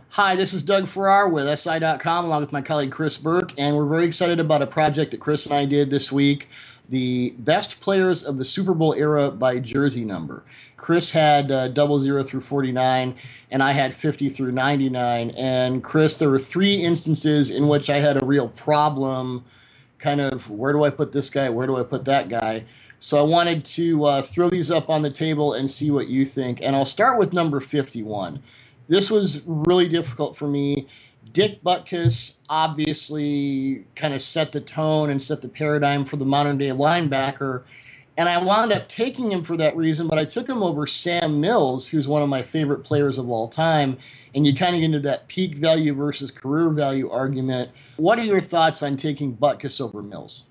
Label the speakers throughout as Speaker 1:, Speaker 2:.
Speaker 1: Hi, this is Doug Farrar with SI.com along with my colleague Chris Burke, and we're very excited about a project that Chris and I did this week, the best players of the Super Bowl era by jersey number. Chris had 00 through 49, and I had 50 through 99. And Chris, there were three instances in which I had a real problem, kind of where do I put this guy, where do I put that guy? So I wanted to throw these up on the table and see what you think. And I'll start with number 51. This was really difficult for me. Dick Butkus obviously kind of set the tone and set the paradigm for the modern day linebacker. And I wound up taking him for that reason, but I took him over Sam Mills, who's one of my favorite players of all time. And you kind of get into that peak value versus career value argument. What are your thoughts on taking Butkus over Mills?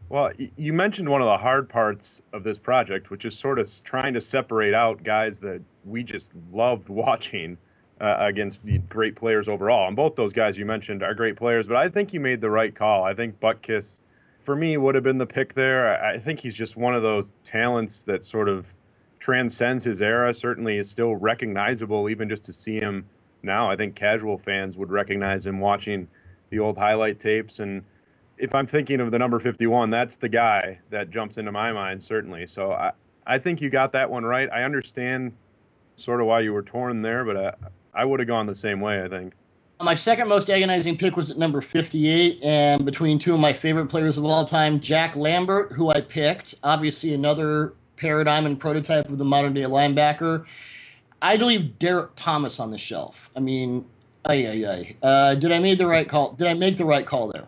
Speaker 2: Well, you mentioned one of the hard parts of this project, which is sort of trying to separate out guys that we just loved watching against the great players overall. And both those guys you mentioned are great players, but I think you made the right call. I think Butkus, for me, would have been the pick there. I think he's just one of those talents that sort of transcends his era, certainly is still recognizable even just to see him now. I think casual fans would recognize him watching the old highlight tapes. And if I'm thinking of the number 51, that's the guy that jumps into my mind, certainly. So I think you got that one right. I understand sort of why you were torn there, but I would have gone the same way, I think.
Speaker 1: My second most agonizing pick was at number 58, and between two of my favorite players of all time, Jack Lambert, who I picked, obviously another paradigm and prototype of the modern-day linebacker. I'd leave Derek Thomas on the shelf. I mean, did I make the right call? Did I make the right call there?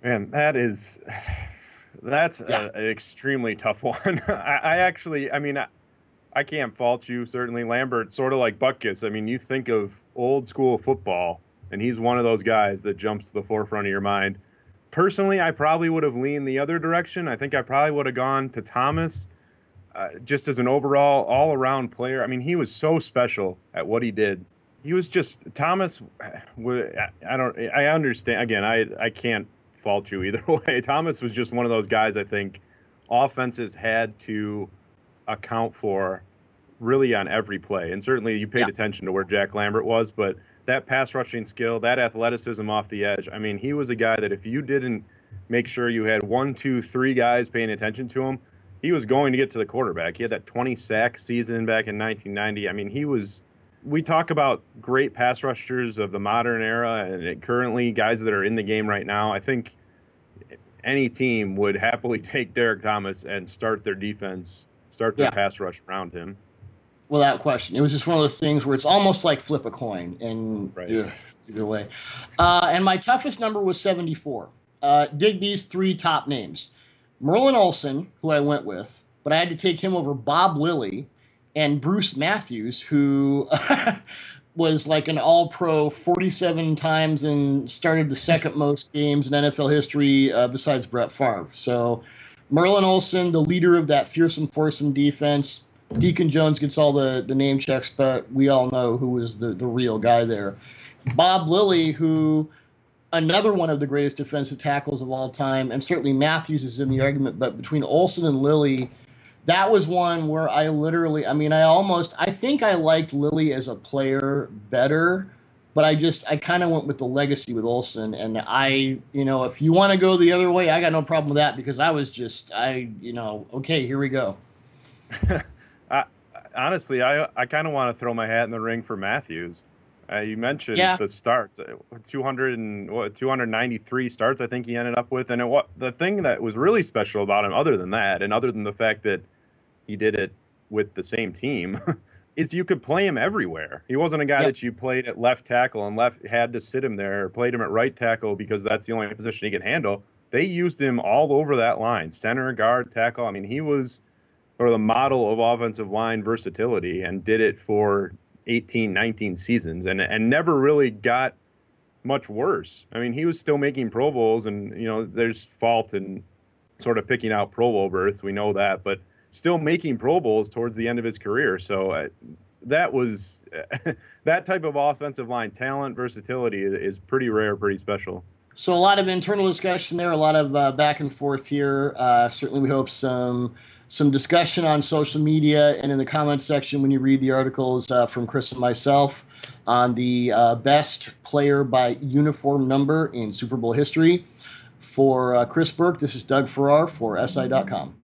Speaker 2: Man, that's an extremely tough one. I can't fault you, certainly. Lambert, sort of like Butkus. I mean, you think of old school football, and he's one of those guys that jumps to the forefront of your mind. Personally, I probably would have leaned the other direction. I think I probably would have gone to Thomas, just as an overall, all-around player. I mean, he was so special at what he did. He was just Thomas. I understand. Again, I can't fault you either way. Thomas was just one of those guys I think offenses had to account for really on every play. And certainly you paid attention to where Jack Lambert was, but that pass rushing skill, that athleticism off the edge, I mean, he was a guy that if you didn't make sure you had 1, 2, 3 guys paying attention to him, he was going to get to the quarterback. He had that 20 sack season back in 1990. I mean, we talk about great pass rushers of the modern era and currently guys that are in the game right now. I think any team would happily take Derek Thomas and start their defense, start their pass rush around him.
Speaker 1: Without question. It was just one of those things where it's almost like flip a coin, and either way. And my toughest number was 74. Dig these three top names. Merlin Olsen, who I went with, but I had to take him over Bob Lilly and Bruce Matthews, who was like an all-pro 47 times and started the second most games in NFL history besides Brett Favre. So Merlin Olsen, the leader of that fearsome foursome defense. Deacon Jones gets all the name checks, but we all know who was the real guy there. Bob Lilly, who another one of the greatest defensive tackles of all time, and certainly Matthews is in the argument, but between Olsen and Lilly, that was one where I think I liked Lilly as a player better, but I kind of went with the legacy with Olsen. And if you want to go the other way, I got no problem with that because I was okay, here we go.
Speaker 2: Honestly, I kind of want to throw my hat in the ring for Matthews. You mentioned the starts, 293 starts I think he ended up with. And the thing that was really special about him, other than that, and other than the fact that he did it with the same team, is you could play him everywhere. He wasn't a guy that you played at left tackle and had to sit him there, or played him at right tackle because that's the only position he could handle. They used him all over that line, center, guard, tackle. I mean, he was the model of offensive line versatility and did it for 18, 19 seasons and never really got much worse. I mean, he was still making Pro Bowls, and, there's fault in sort of picking out Pro Bowl berths. We know that, but still making Pro Bowls towards the end of his career. So that was that type of offensive line talent, versatility is pretty rare, pretty special.
Speaker 1: So a lot of internal discussion there, a lot of back and forth here. Certainly we hope some discussion on social media and in the comments section when you read the articles from Chris and myself. on the best player by uniform number in Super Bowl history. For Chris Burke, this is Doug Farrar for SI.com.